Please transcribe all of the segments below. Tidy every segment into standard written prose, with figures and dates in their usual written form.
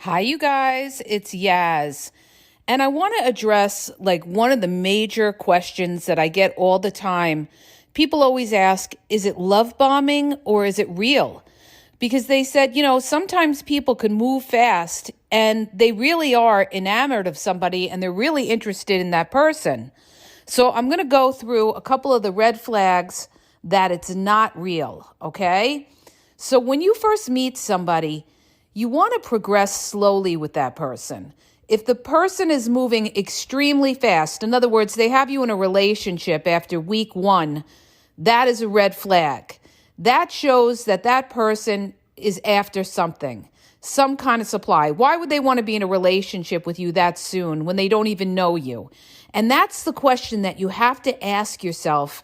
Hi, you guys. It's Yaz. And I want to address one of the major questions that I get all the time. People always ask, is it love bombing or is it real? Because they said, sometimes people can move fast and they really are enamored of somebody and they're really interested in that person. So I'm going to go through a couple of the red flags that it's not real, okay? So when you first meet somebody, you want to progress slowly with that person. If the person is moving extremely fast, in other words, they have you in a relationship after week one, that is a red flag. That shows that that person is after something, some kind of supply. Why would they want to be in a relationship with you that soon when they don't even know you? And that's the question that you have to ask yourself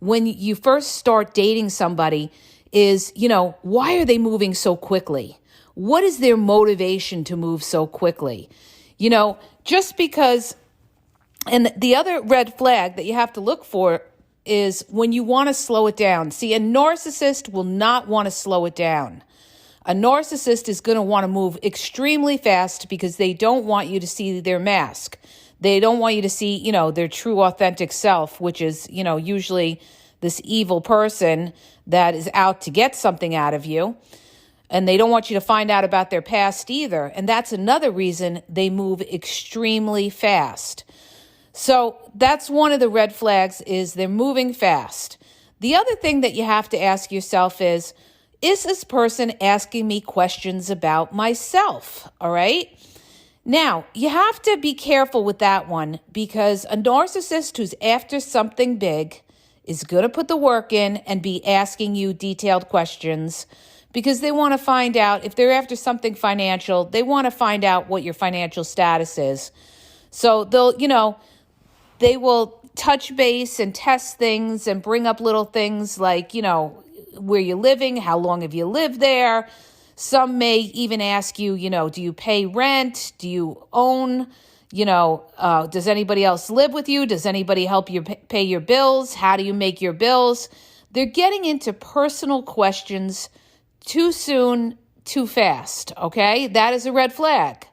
when you first start dating somebody is, why are they moving so quickly? What is their motivation to move so quickly? Just because, and the other red flag that you have to look for is when you want to slow it down. See, a narcissist will not want to slow it down. A narcissist is going to want to move extremely fast because they don't want you to see their mask. They don't want you to see, their true authentic self, which is, usually this evil person that is out to get something out of you. And they don't want you to find out about their past either. And that's another reason they move extremely fast. So that's one of the red flags is they're moving fast. The other thing that you have to ask yourself is this person asking me questions about myself? All right. Now, you have to be careful with that one because a narcissist who's after something big is going to put the work in and be asking you detailed questions because they want to find out if they're after something financial, they want to find out what your financial status is. So they will touch base and test things and bring up little things like, where you're living, how long have you lived there? Some may even ask you, do you pay rent? Do you own? Does anybody else live with you? Does anybody help you pay your bills? How do you make your bills? They're getting into personal questions too soon, too fast, okay? That is a red flag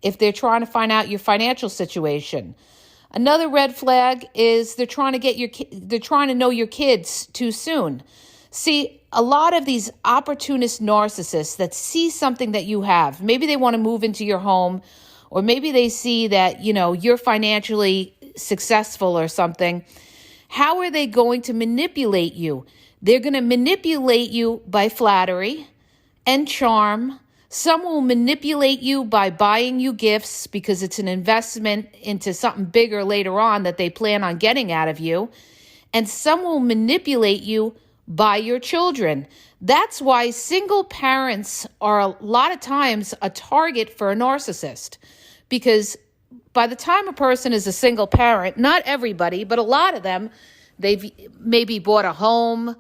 if they're trying to find out your financial situation. Another red flag is they're trying to know your kids too soon. See, a lot of these opportunist narcissists that see something that you have, maybe they want to move into your home, or maybe they see that, you're financially successful or something. How are they going to manipulate you? They're going to manipulate you by flattery and charm. Some will manipulate you by buying you gifts because it's an investment into something bigger later on that they plan on getting out of you. And some will manipulate you by your children. That's why single parents are a lot of times a target for a narcissist. Because by the time a person is a single parent, not everybody, but a lot of them, they've maybe bought a home.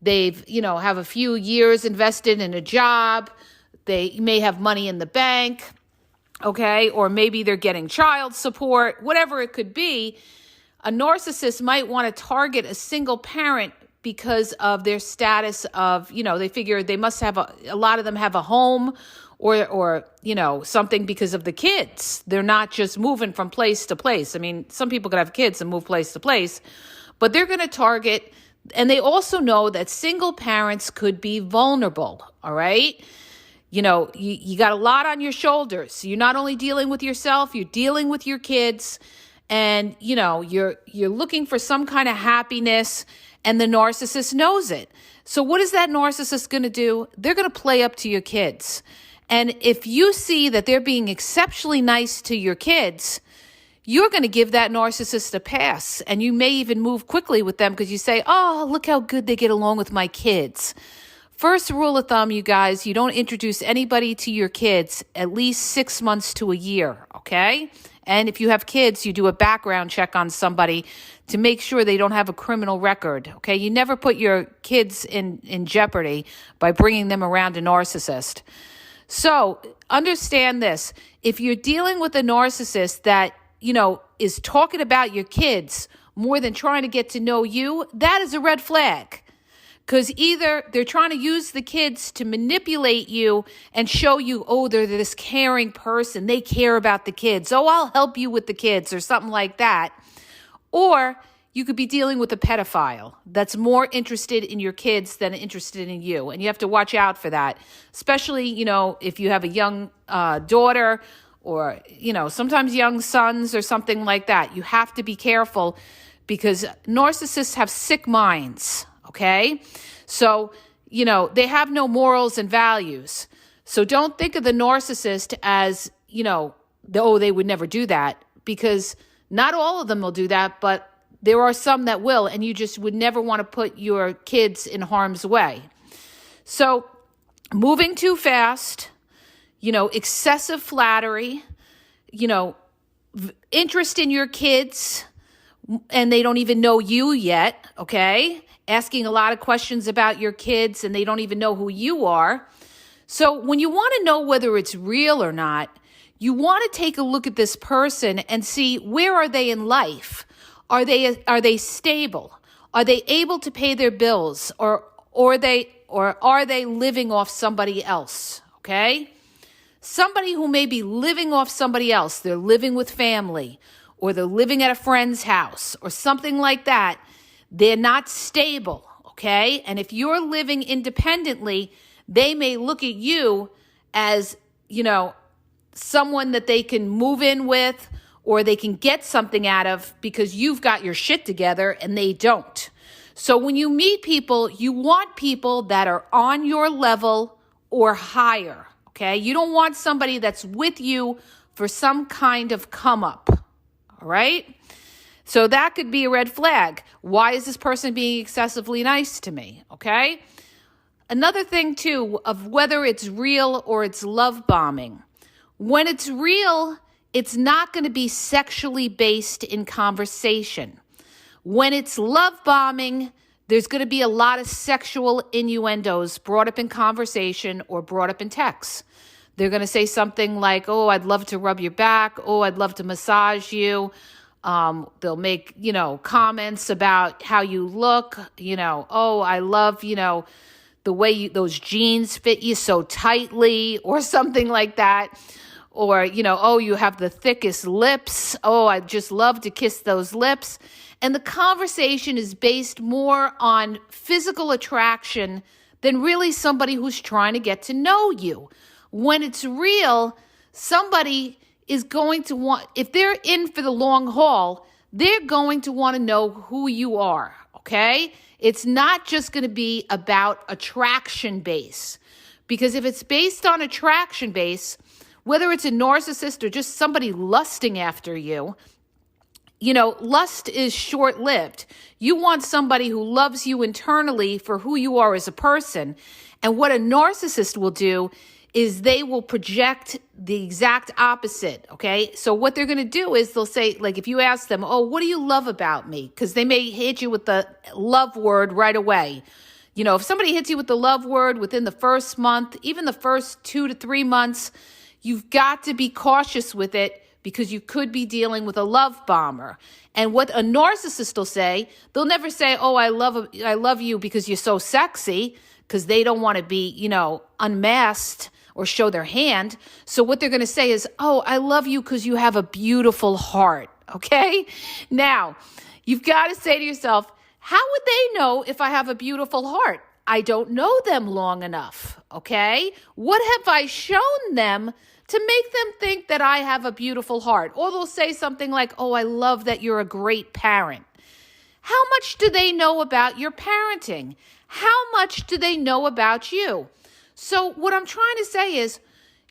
They've, have a few years invested in a job. They may have money in the bank, okay? Or maybe they're getting child support, whatever it could be. A narcissist might want to target a single parent because of their status of, they figure they must have a lot of them have a home or something because of the kids. They're not just moving from place to place. I mean, some people could have kids and move place to place, but they're going to target, and they also know that single parents could be vulnerable, all right? You got a lot on your shoulders. You're not only dealing with yourself, you're dealing with your kids, and, you're looking for some kind of happiness, and the narcissist knows it. So what is that narcissist going to do? They're going to play up to your kids. And if you see that they're being exceptionally nice to your kids, you're going to give that narcissist a pass. And you may even move quickly with them because you say, oh, look how good they get along with my kids. First rule of thumb, you guys, you don't introduce anybody to your kids at least 6 months to a year, okay? And if you have kids, you do a background check on somebody to make sure they don't have a criminal record, okay? You never put your kids in jeopardy by bringing them around a narcissist. So understand this. If you're dealing with a narcissist that, is talking about your kids more than trying to get to know you, that is a red flag. Because either they're trying to use the kids to manipulate you and show you, oh, they're this caring person. They care about the kids. Oh, I'll help you with the kids or something like that. Or you could be dealing with a pedophile that's more interested in your kids than interested in you. And you have to watch out for that, especially, if you have a young daughter or, sometimes young sons or something like that. You have to be careful because narcissists have sick minds. Okay? So, they have no morals and values. So don't think of the narcissist as, they would never do that, because not all of them will do that, but there are some that will, and you just would never want to put your kids in harm's way. So moving too fast, excessive flattery, interest in your kids, and they don't even know you yet, okay? Asking a lot of questions about your kids and they don't even know who you are. So when you want to know whether it's real or not, you want to take a look at this person and see, where are they in life? Are they stable? Are they able to pay their bills, or are they living off somebody else? Okay? Somebody who may be living off somebody else, they're living with family, or they're living at a friend's house or something like that. They're not stable, okay? And if you're living independently, they may look at you as, someone that they can move in with or they can get something out of because you've got your shit together and they don't. So when you meet people, you want people that are on your level or higher, okay? You don't want somebody that's with you for some kind of come up, all right? So that could be a red flag. Why is this person being excessively nice to me? Okay? Another thing, too, of whether it's real or it's love bombing. When it's real, it's not going to be sexually based in conversation. When it's love bombing, there's going to be a lot of sexual innuendos brought up in conversation or brought up in text. They're going to say something like, oh, I'd love to rub your back. Oh, I'd love to massage you. They'll make, comments about how you look, oh, I love, the way those jeans fit you so tightly or something like that. Or, oh, you have the thickest lips. Oh, I'd just love to kiss those lips. And the conversation is based more on physical attraction than really somebody who's trying to get to know you. When it's real, somebody is going to want, if they're in for the long haul, they're going to want to know who you are, okay? It's not just going to be about attraction base. Because if it's based on attraction base, whether it's a narcissist or just somebody lusting after you, lust is short-lived. You want somebody who loves you internally for who you are as a person. And what a narcissist will do is they will project the exact opposite, okay? So what they're going to do is they'll say, like, if you ask them, oh, what do you love about me? Because they may hit you with the love word right away. If somebody hits you with the love word within the first month, even the first 2 to 3 months, you've got to be cautious with it because you could be dealing with a love bomber. And what a narcissist will say, they'll never say, oh, I love you because you're so sexy, because they don't want to be, unmasked or show their hand. So what they're going to say is, oh, I love you because you have a beautiful heart, okay? Now, you've got to say to yourself, how would they know if I have a beautiful heart? I don't know them long enough, okay? What have I shown them to make them think that I have a beautiful heart? Or they'll say something like, oh, I love that you're a great parent. How much do they know about your parenting? How much do they know about you? So what I'm trying to say is,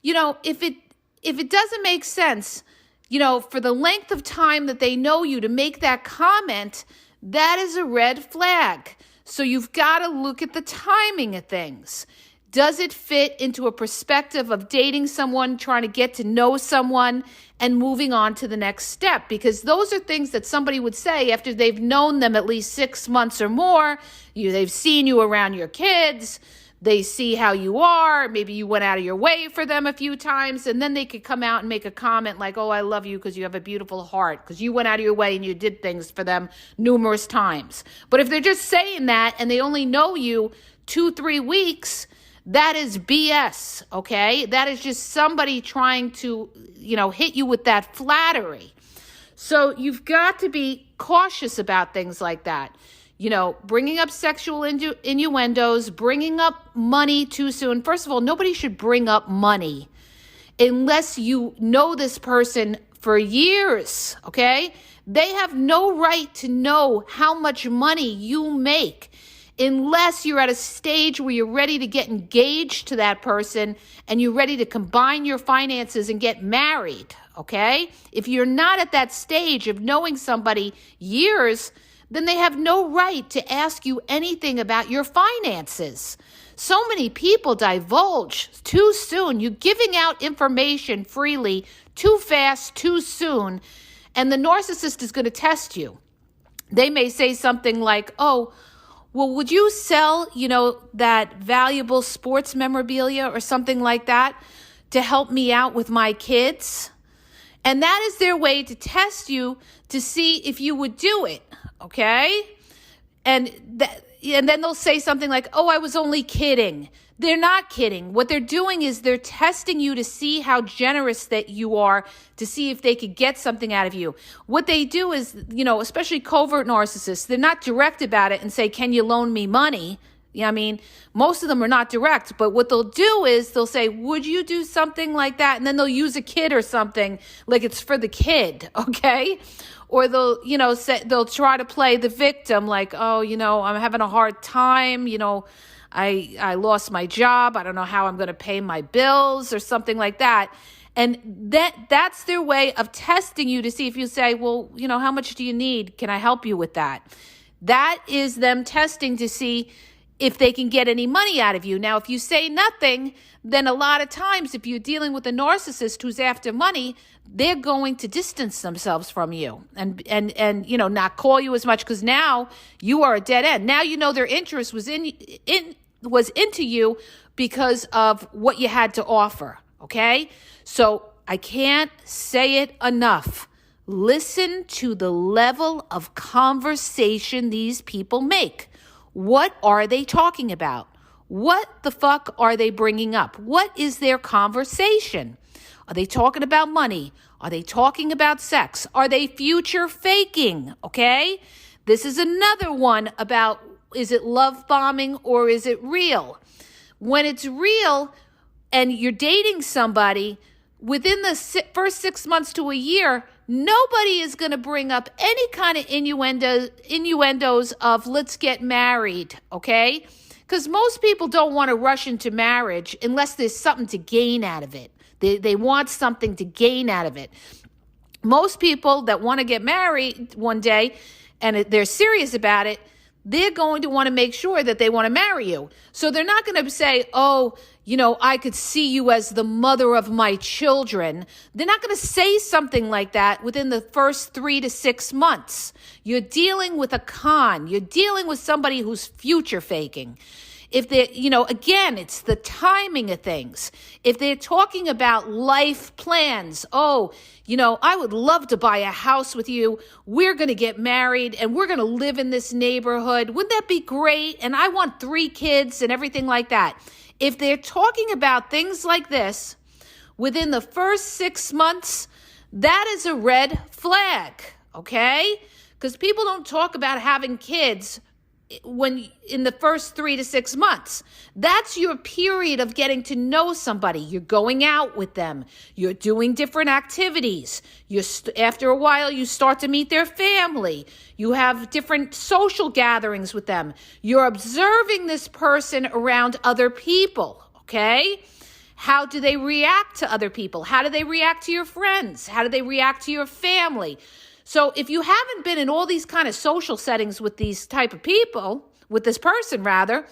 if it doesn't make sense, for the length of time that they know you to make that comment, that is a red flag. So you've got to look at the timing of things. Does it fit into a perspective of dating someone, trying to get to know someone, and moving on to the next step? Because those are things that somebody would say after they've known them at least 6 months or more. They've seen you around your kids. They see how you are. Maybe you went out of your way for them a few times, and then they could come out and make a comment like, oh, I love you because you have a beautiful heart, because you went out of your way and you did things for them numerous times. But if they're just saying that and they only know you 2-3 weeks, that is BS, okay? That is just somebody trying to, hit you with that flattery. So you've got to be cautious about things like that. Bringing up sexual innuendos, bringing up money too soon. First of all, nobody should bring up money unless you know this person for years, okay? They have no right to know how much money you make unless you're at a stage where you're ready to get engaged to that person and you're ready to combine your finances and get married, okay? If you're not at that stage of knowing somebody years, then they have no right to ask you anything about your finances. So many people divulge too soon. You're giving out information freely, too fast, too soon, and the narcissist is going to test you. They may say something like, oh, well, would you sell, that valuable sports memorabilia or something like that to help me out with my kids? And that is their way to test you to see if you would do it, okay? And then they'll say something like, oh, I was only kidding. They're not kidding. What they're doing is they're testing you to see how generous that you are, to see if they could get something out of you. What they do is, especially covert narcissists, they're not direct about it and say, can you loan me money? Most of them are not direct, but what they'll do is they'll say, would you do something like that? And then they'll use a kid or something like it's for the kid, okay? Or they'll, they'll try to play the victim like, oh, I'm having a hard time, I lost my job. I don't know how I'm going to pay my bills or something like that. And that's their way of testing you to see if you say, well, how much do you need? Can I help you with that? That is them testing to see if they can get any money out of you. Now, if you say nothing, then a lot of times if you're dealing with a narcissist who's after money, they're going to distance themselves from you and not call you as much, because now you are a dead end. Now their interest was into you because of what you had to offer, okay? So I can't say it enough. Listen to the level of conversation these people make. What are they talking about? What the fuck are they bringing up? What is their conversation? Are they talking about money? Are they talking about sex? Are they future faking? Okay? This is another one about, is it love bombing or is it real? When it's real and you're dating somebody, within the first 6 months to a year, nobody is going to bring up any kind of innuendos of let's get married, okay? Because most people don't want to rush into marriage unless there's something to gain out of it. They want something to gain out of it. Most people that want to get married one day and they're serious about it, they're going to want to make sure that they want to marry you. So they're not going to say, oh, I could see you as the mother of my children. They're not going to say something like that within the first 3 to 6 months. You're dealing with a con. You're dealing with somebody who's future faking. If they, again, it's the timing of things. If they're talking about life plans, oh, I would love to buy a house with you. We're going to get married and we're going to live in this neighborhood. Wouldn't that be great? And I want 3 kids and everything like that. If they're talking about things like this within the first 6 months, that is a red flag, okay? Because people don't talk about having kids when in the first 3 to 6 months. That's your period of getting to know somebody. You're going out with them. You're doing different activities. After a while, you start to meet their family. You have different social gatherings with them. You're observing this person around other people, okay? How do they react to other people? How do they react to your friends? How do they react to your family? So if you haven't been in all these kind of social settings with these type of people, with this person rather,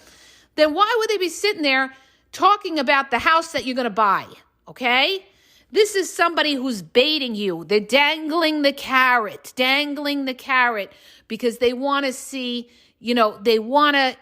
then why would they be sitting there talking about the house that you're going to buy, okay? This is somebody who's baiting you. They're dangling the carrot because they want to see, they want to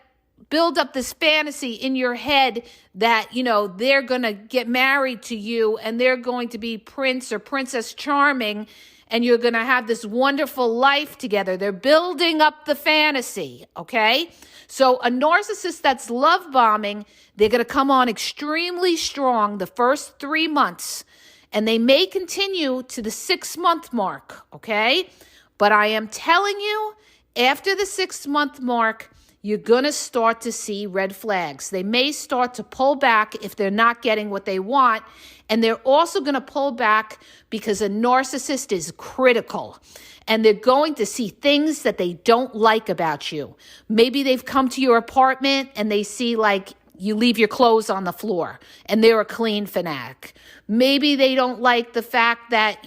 build up this fantasy in your head that, they're going to get married to you and they're going to be Prince or Princess Charming and you're going to have this wonderful life together. They're building up the fantasy, okay? So a narcissist that's love bombing, they're going to come on extremely strong the first 3 months, and they may continue to the 6-month mark, okay? But I am telling you, after the 6-month mark, you're going to start to see red flags. They may start to pull back if they're not getting what they want. And they're also going to pull back because a narcissist is critical. And they're going to see things that they don't like about you. Maybe they've come to your apartment and they see like you leave your clothes on the floor and they're a clean fanatic. Maybe they don't like the fact that,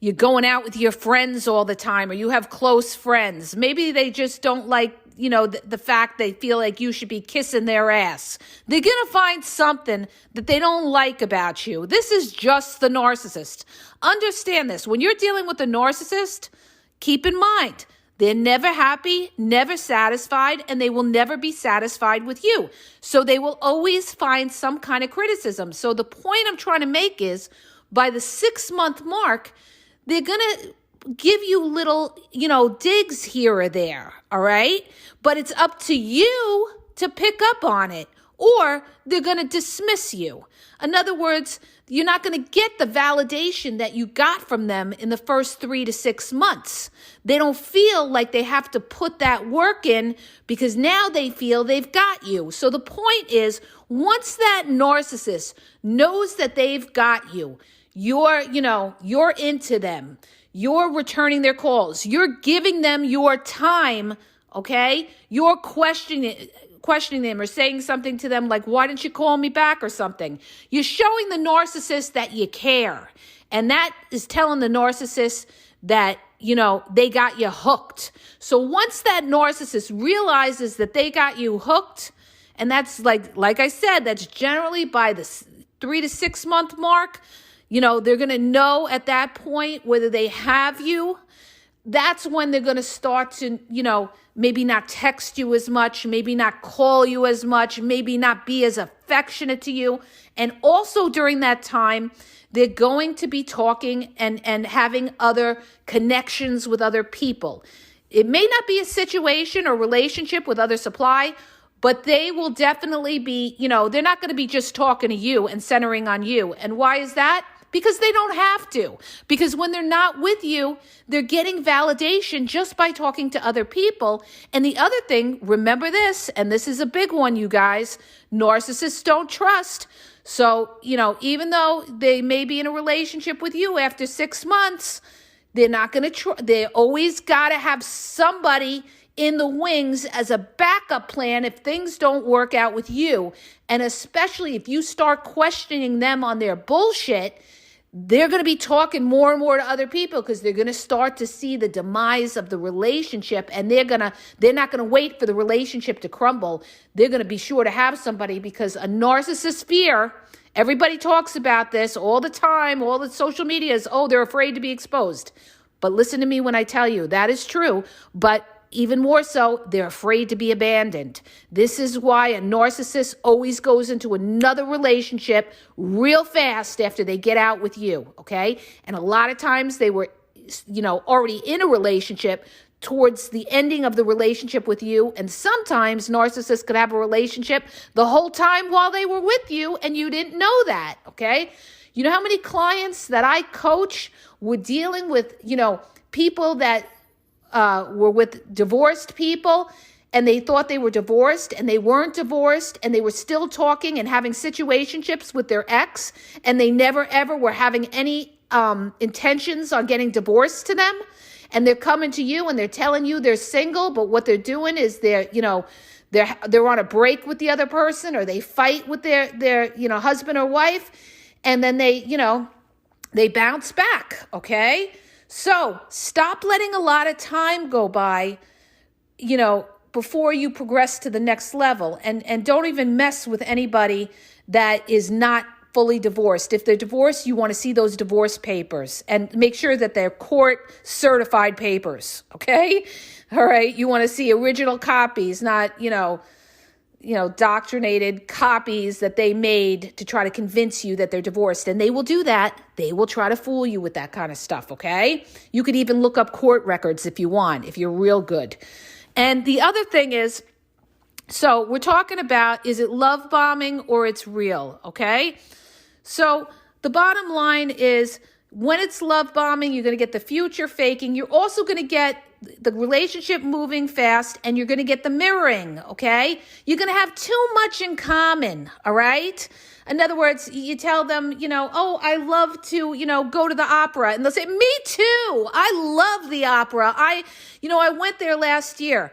you're going out with your friends all the time or you have close friends. Maybe they just don't like, the fact they feel like you should be kissing their ass. They're going to find something that they don't like about you. This is just the narcissist. Understand this. When you're dealing with a narcissist, keep in mind, they're never happy, never satisfied, and they will never be satisfied with you. So they will always find some kind of criticism. So the point I'm trying to make is by the 6-month mark, they're going to give you little, digs here or there, all right? But it's up to you to pick up on it, or they're going to dismiss you. In other words, you're not going to get the validation that you got from them in the first 3 to 6 months. They don't feel like they have to put that work in because now they feel they've got you. So the point is, once that narcissist knows that they've got you, you're into them. You're returning their calls. You're giving them your time, okay? You're questioning them or saying something to them like, why didn't you call me back or something? You're showing the narcissist that you care. And that is telling the narcissist that, they got you hooked. So once that narcissist realizes that they got you hooked, and that's like I said, that's generally by the 3 to 6 month mark, they're going to know at that point whether they have you. That's when they're going to start to, maybe not text you as much, maybe not call you as much, maybe not be as affectionate to you. And also during that time, they're going to be talking and having other connections with other people. It may not be a situation or relationship with other supply, but they will definitely be, they're not going to be just talking to you and centering on you. And why is that? Because they don't have to. Because when they're not with you, they're getting validation just by talking to other people. And the other thing, remember this, and this is a big one, you guys, narcissists don't trust. So, even though they may be in a relationship with you after 6 months, they're not going to they always got to have somebody in the wings as a backup plan if things don't work out with you. And especially if you start questioning them on their bullshit, they're going to be talking more and more to other people because they're going to start to see the demise of the relationship, and they're not going to wait for the relationship to crumble. They're going to be sure to have somebody because a narcissist fear, everybody talks about this all the time, all the social medias, they're afraid to be exposed. But listen to me when I tell you that is true, but even more so, they're afraid to be abandoned. This is why a narcissist always goes into another relationship real fast after they get out with you, okay? And a lot of times they were, already in a relationship towards the ending of the relationship with you. And sometimes narcissists could have a relationship the whole time while they were with you and you didn't know that, okay? You know how many clients that I coach were dealing with, people that were with divorced people and they thought they were divorced and they weren't divorced and they were still talking and having situationships with their ex and they never ever were having any intentions on getting divorced to them. And they're coming to you and they're telling you they're single, but what they're doing is they're on a break with the other person or they fight with their husband or wife, and then they bounce back, okay? So stop letting a lot of time go by, before you progress to the next level. And don't even mess with anybody that is not fully divorced. If they're divorced, you want to see those divorce papers and make sure that they're court certified papers. Okay. All right. You want to see original copies, not, doctrinated copies that they made to try to convince you that they're divorced. And they will do that. They will try to fool you with that kind of stuff, okay? You could even look up court records if you want, if you're real good. And the other thing is, so we're talking about, is it love bombing or it's real, okay? So the bottom line is, when it's love bombing, you're going to get the future faking. You're also going to get the relationship moving fast, and you're going to get the mirroring, okay? You're going to have too much in common, all right? In other words, you tell them, oh, I love to, go to the opera. And they'll say, me too. I love the opera. I went there last year.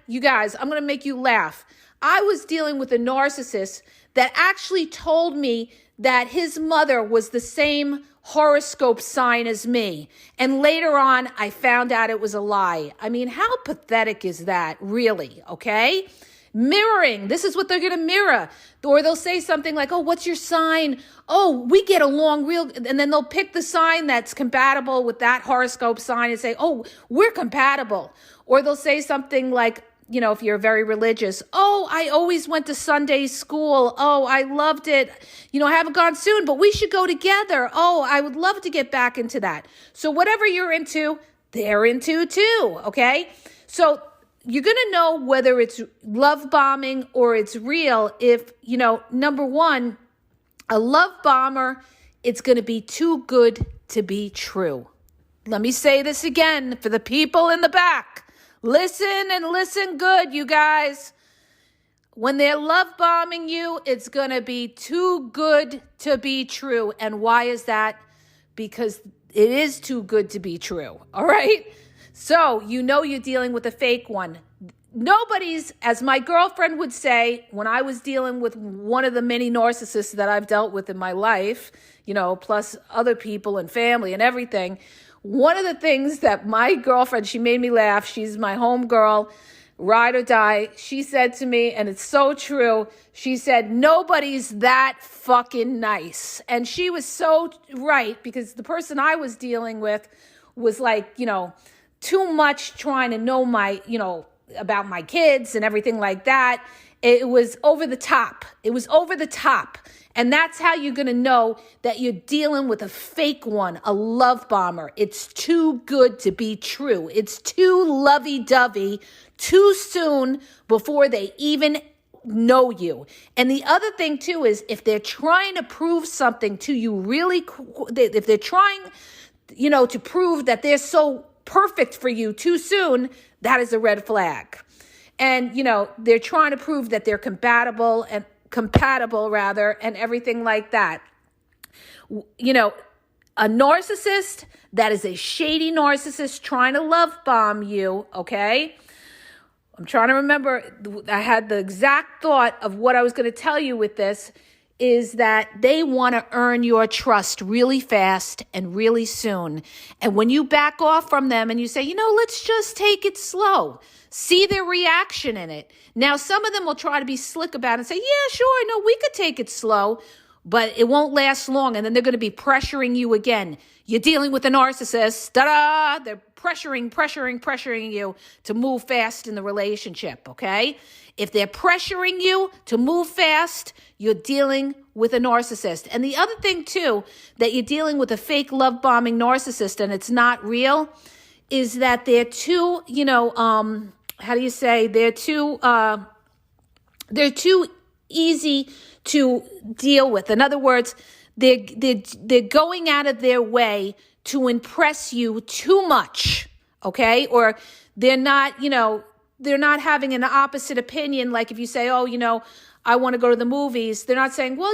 You guys, I'm going to make you laugh. I was dealing with a narcissist that actually told me that his mother was the same horoscope sign as me. And later on, I found out it was a lie. I mean, how pathetic is that, really, okay? Mirroring, this is what they're going to mirror. Or they'll say something like, oh, what's your sign? Oh, we get along real, and then they'll pick the sign that's compatible with that horoscope sign and say, oh, we're compatible. Or they'll say something like, if you're very religious, oh, I always went to Sunday school. Oh, I loved it. I haven't gone soon, but we should go together. Oh, I would love to get back into that. So whatever you're into, they're into too, okay? So you're going to know whether it's love bombing or it's real if, number one, a love bomber, it's going to be too good to be true. Let me say this again for the people in the back. Listen and listen good, you guys. When they're love bombing you, it's going to be too good to be true. And why is that? Because it is too good to be true. All right? So you're dealing with a fake one. Nobody's, as my girlfriend would say, when I was dealing with one of the many narcissists that I've dealt with in my life, plus other people and family and everything, one of the things that my girlfriend, she made me laugh, she's my home girl, ride or die, she said to me, and it's so true, she said, nobody's that fucking nice. And she was so right, because the person I was dealing with was like, too much trying to know about my kids and everything like that. It was over the top. And that's how you're going to know that you're dealing with a fake one, a love bomber. It's too good to be true. It's too lovey-dovey, too soon before they even know you. And the other thing too is, if they're trying to prove something to you if they're trying, to prove that they're so perfect for you too soon, that is a red flag. And, they're trying to prove that they're compatible and everything like that. A narcissist that is a shady narcissist trying to love bomb you, okay? I'm trying to remember, I had the exact thought of what I was going to tell you with this, is that they want to earn your trust really fast and really soon. And when you back off from them and you say, let's just take it slow, see their reaction in it. Now, some of them will try to be slick about it and say, yeah, sure, no, we could take it slow, but it won't last long. And then they're going to be pressuring you again. You're dealing with a narcissist. Ta-da! They're pressuring you to move fast in the relationship, okay? If they're pressuring you to move fast, you're dealing with a narcissist. And the other thing, too, that you're dealing with a fake love bombing narcissist and it's not real, is that they're too, they're too easy to deal with. In other words, they're going out of their way to impress you too much, okay? Or they're not having an opposite opinion. Like if you say, oh, I want to go to the movies, they're not saying, well,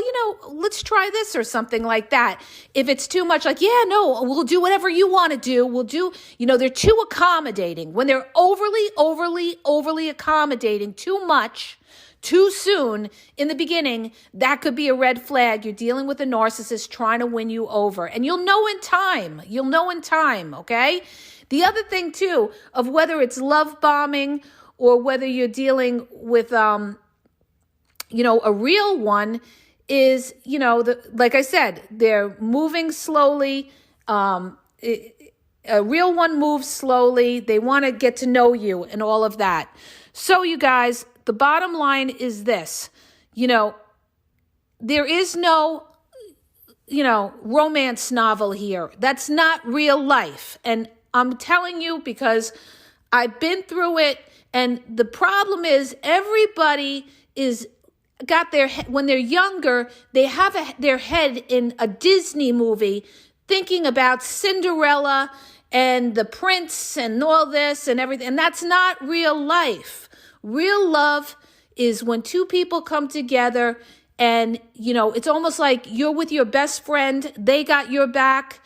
let's try this or something like that. If it's too much, like, yeah, no, we'll do whatever you want to do. We'll do, they're too accommodating. When they're overly accommodating too much, too soon in the beginning, that could be a red flag. You're dealing with a narcissist trying to win you over. And you'll know in time, okay? The other thing, too, of whether it's love bombing or whether you're dealing with, a real one, is, like I said, they're moving slowly. A real one moves slowly. They want to get to know you and all of that. So you guys, the bottom line is this, there is no, romance novel here. That's not real life. And I'm telling you because I've been through it. And the problem is everybody is got their when they're younger, they have their head in a Disney movie thinking about Cinderella and the prince and all this and everything. And that's not real life. Real love is when two people come together and, it's almost like you're with your best friend. They got your back.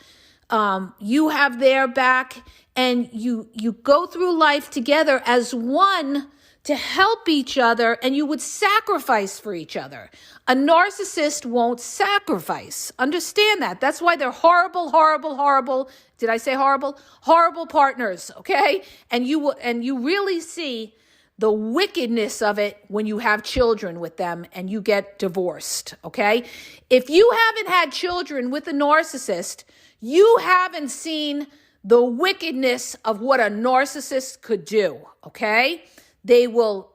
You have their back. And you go through life together as one to help each other, and you would sacrifice for each other. A narcissist won't sacrifice. Understand that. That's why they're horrible, horrible, horrible. Did I say horrible? Horrible partners, okay? And you really see the wickedness of it when you have children with them and you get divorced, okay? If you haven't had children with a narcissist, you haven't seen the wickedness of what a narcissist could do, okay? They will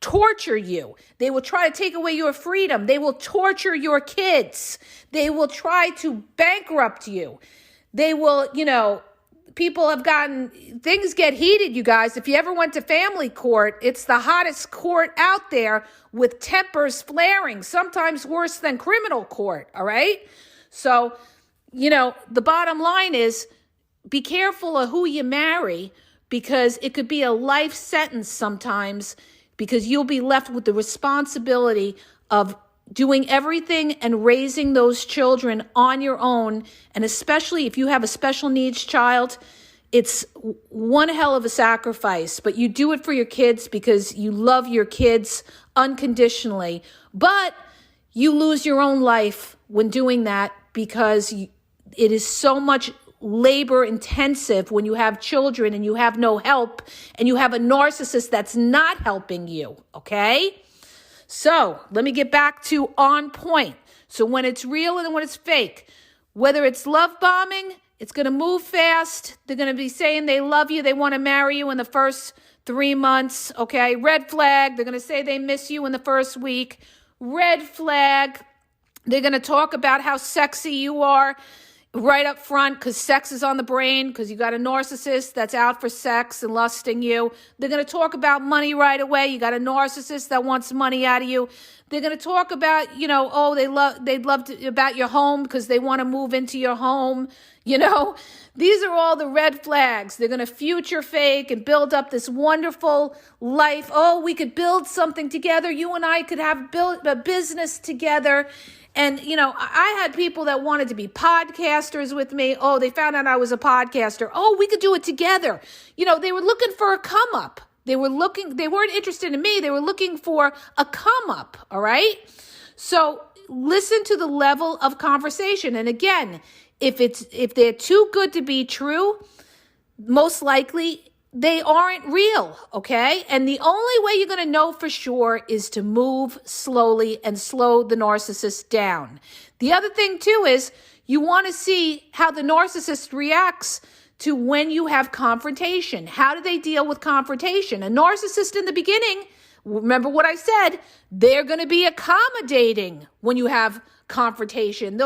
torture you. They will try to take away your freedom. They will torture your kids. They will try to bankrupt you. They will, people have things get heated, you guys. If you ever went to family court, it's the hottest court out there with tempers flaring, sometimes worse than criminal court, all right? So, the bottom line is, be careful of who you marry because it could be a life sentence sometimes because you'll be left with the responsibility of doing everything and raising those children on your own. And especially if you have a special needs child, it's one hell of a sacrifice, but you do it for your kids because you love your kids unconditionally. But you lose your own life when doing that because it is so much labor intensive when you have children and you have no help and you have a narcissist that's not helping you, okay? So let me get back to on point. So when it's real and when it's fake, whether it's love bombing, it's going to move fast. They're going to be saying they love you. They want to marry you in the first 3 months, okay? Red flag. They're going to say they miss you in the first week. Red flag. They're going to talk about how sexy you are right up front because sex is on the brain because you got a narcissist that's out for sex and lusting you. They're going to talk about money right away. You got a narcissist that wants money out of you. They're going to talk about, they'd love about your home because they want to move into your home. These are all the red flags. They're going to future fake and build up this wonderful life. Oh, we could build something together. You and I could have built a business together. And, I had people that wanted to be podcasters with me. Oh, they found out I was a podcaster. Oh, we could do it together. They were looking for a come up. They weren't interested in me. They were looking for a come up. All right. So listen to the level of conversation. And again, if they're too good to be true, most likely they aren't real, okay? And the only way you're going to know for sure is to move slowly and slow the narcissist down. The other thing, too, is you want to see how the narcissist reacts to when you have confrontation. How do they deal with confrontation? A narcissist in the beginning, remember what I said, they're going to be accommodating when you have confrontation.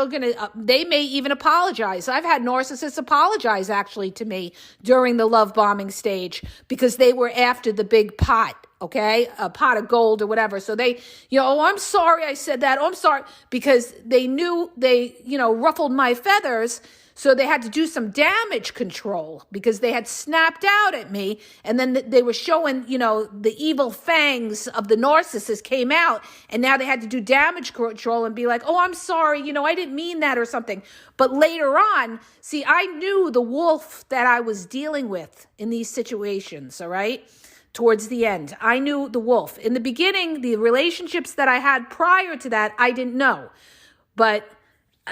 They may even apologize. I've had narcissists apologize actually to me during the love bombing stage because they were after the big pot, okay? A pot of gold or whatever. So they, oh, I'm sorry I said that. Oh, I'm sorry because they knew they, ruffled my feathers. So they had to do some damage control because they had snapped out at me. And then they were showing, the evil fangs of the narcissist came out. And now they had to do damage control and be like, oh, I'm sorry. I didn't mean that or something. But later on, see, I knew the wolf that I was dealing with in these situations. All right. Towards the end, I knew the wolf. In the beginning, the relationships that I had prior to that, I didn't know. But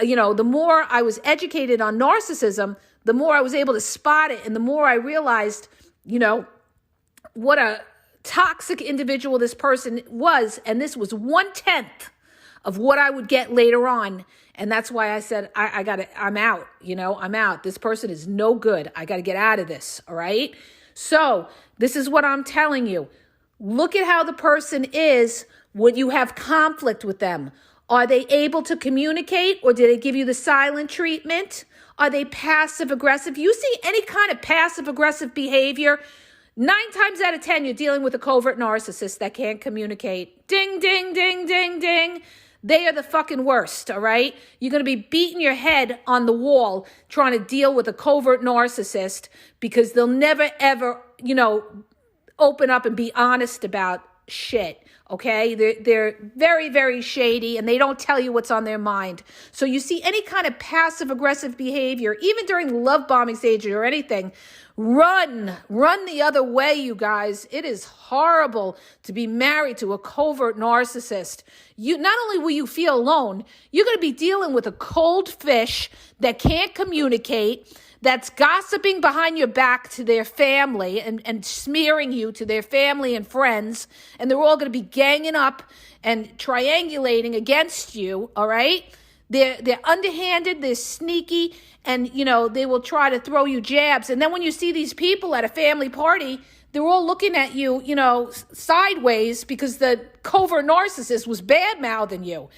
the more I was educated on narcissism, the more I was able to spot it. And the more I realized, what a toxic individual this person was. And this was 1/10 of what I would get later on. And that's why I said, I'm out, I'm out. This person is no good. I got to get out of this. All right. So this is what I'm telling you. Look at how the person is when you have conflict with them. Are they able to communicate, or did they give you the silent treatment? Are they passive aggressive? You see any kind of passive aggressive behavior, 9 times out of 10, you're dealing with a covert narcissist that can't communicate. Ding, ding, ding, ding, ding. They are the fucking worst, all right? You're going to be beating your head on the wall trying to deal with a covert narcissist because they'll never, ever, open up and be honest about shit, okay? They're very, very shady, and they don't tell you what's on their mind. So you see any kind of passive-aggressive behavior, even during the love bombing stage or anything, run the other way, you guys. It is horrible to be married to a covert narcissist. Not only will you feel alone, you're going to be dealing with a cold fish that can't communicate, that's gossiping behind your back to their family and smearing you to their family and friends, and they're all going to be ganging up and triangulating against you, all right? They're underhanded, they're sneaky, and, they will try to throw you jabs. And then when you see these people at a family party, they're all looking at you, sideways because the covert narcissist was bad-mouthing you.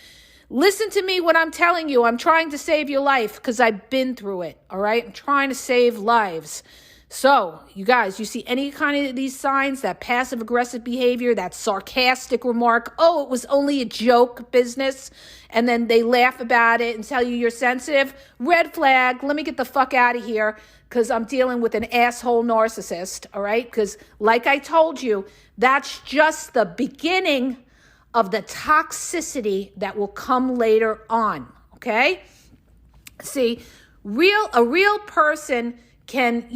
Listen to me when I'm telling you. I'm trying to save your life because I've been through it, all right? I'm trying to save lives. So, you guys, you see any kind of these signs, that passive-aggressive behavior, that sarcastic remark, oh, it was only a joke business, and then they laugh about it and tell you you're sensitive, red flag, let me get the fuck out of here because I'm dealing with an asshole narcissist, all right? Because like I told you, that's just the beginning of the toxicity that will come later on, okay? See, a real person can,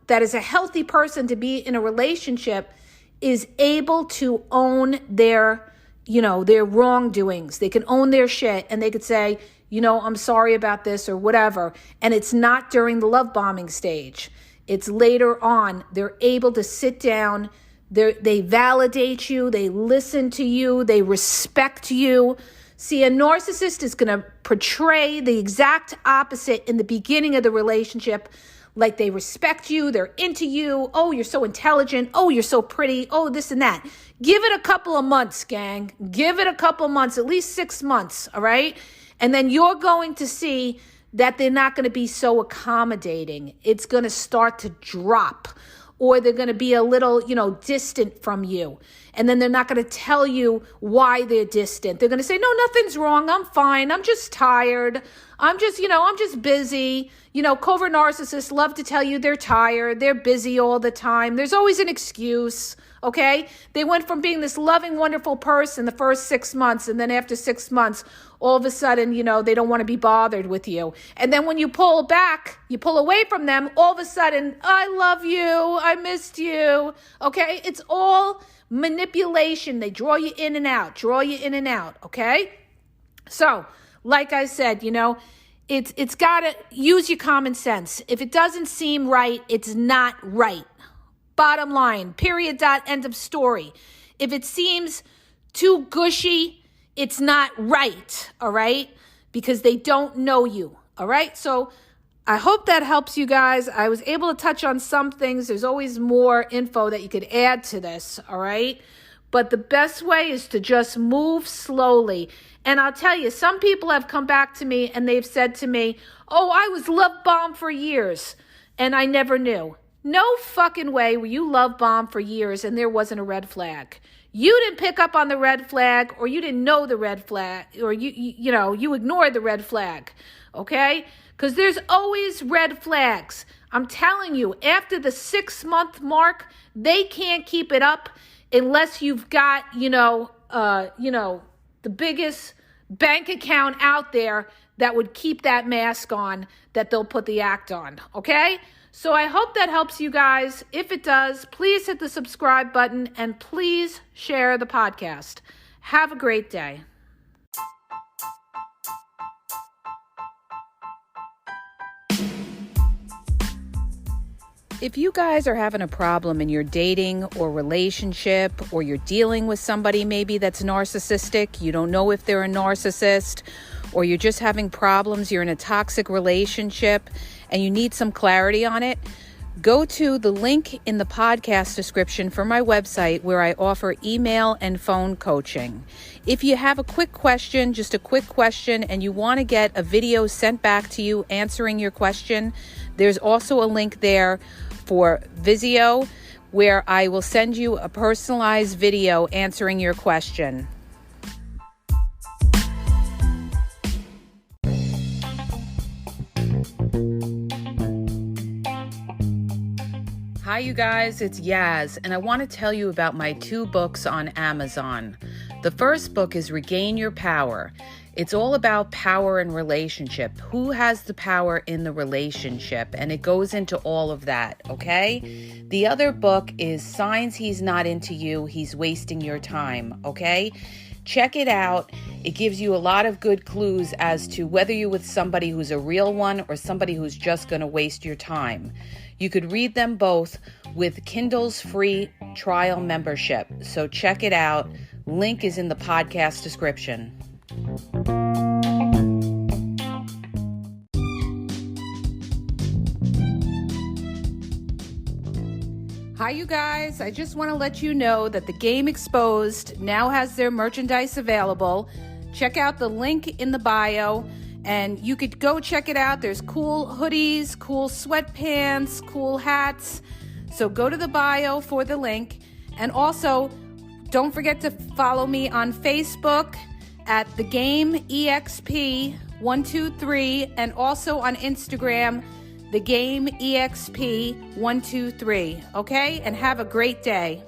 that is a healthy person to be in a relationship is able to own their wrongdoings. They can own their shit and they could say, I'm sorry about this or whatever. And it's not during the love bombing stage. It's later on. They're able to sit down. They validate you. They listen to you. They respect you. See, a narcissist is going to portray the exact opposite in the beginning of the relationship. Like they respect you. They're into you. Oh, you're so intelligent. Oh, you're so pretty. Oh, this and that. Give it a couple of months, gang. Give it a couple of months, at least 6 months, all right? And then you're going to see that they're not going to be so accommodating. It's going to start to drop. Or they're going to be a little, distant from you. And then they're not going to tell you why they're distant. They're going to say, no, nothing's wrong. I'm fine. I'm just tired. I'm just busy. Covert narcissists love to tell you they're tired. They're busy all the time. There's always an excuse. Okay? They went from being this loving, wonderful person the first 6 months, and then after 6 months, all of a sudden, they don't want to be bothered with you. And then when you pull back, you pull away from them, all of a sudden, I love you, I missed you. Okay? It's all manipulation. They draw you in and out, okay? So, like I said, it's got to use your common sense. If it doesn't seem right, it's not right. Bottom line, period, dot, end of story. If it seems too gushy, it's not right, all right? Because they don't know you, all right? So I hope that helps you guys. I was able to touch on some things. There's always more info that you could add to this, all right? But the best way is to just move slowly. And I'll tell you, some people have come back to me and they've said to me, oh, I was love bombed for years and I never knew. No fucking way were you love bombed for years and there wasn't a red flag. You didn't pick up on the red flag, or you didn't know the red flag, or you ignored the red flag, okay? Because there's always red flags. I'm telling you, after the 6-month mark, they can't keep it up unless you've got, the biggest bank account out there that would keep that mask on, that they'll put the act on, okay? So I hope that helps you guys. If it does, please hit the subscribe button and please share the podcast. Have a great day. If you guys are having a problem in your dating or relationship, or you're dealing with somebody maybe that's narcissistic, you don't know if they're a narcissist, or you're just having problems, you're in a toxic relationship, and you need some clarity on it, go to the link in the podcast description for my website where I offer email and phone coaching. If you have a quick question, just a quick question, and you want to get a video sent back to you answering your question, there's also a link there for Vizio where I will send you a personalized video answering your question. Hi, you guys, it's Yaz, and I want to tell you about my 2 books on Amazon. The first book is Regain Your Power. It's all about power and relationship. Who has the power in the relationship? And it goes into all of that, okay? The other book is Signs He's Not Into You, He's Wasting Your Time, okay? Check it out. It gives you a lot of good clues as to whether you're with somebody who's a real one or somebody who's just going to waste your time. You could read them both with Kindle's free trial membership. So check it out. Link is in the podcast description. Hi, you guys. I just want to let you know that the Game Exposed now has their merchandise available. Check out the link in the bio, and you could go check it out. There's cool hoodies, cool sweatpants, cool hats. So go to the bio for the link. And also, don't forget to follow me on Facebook at The Game EXP 123, and also on Instagram, The Game EXP 123. Okay? And have a great day.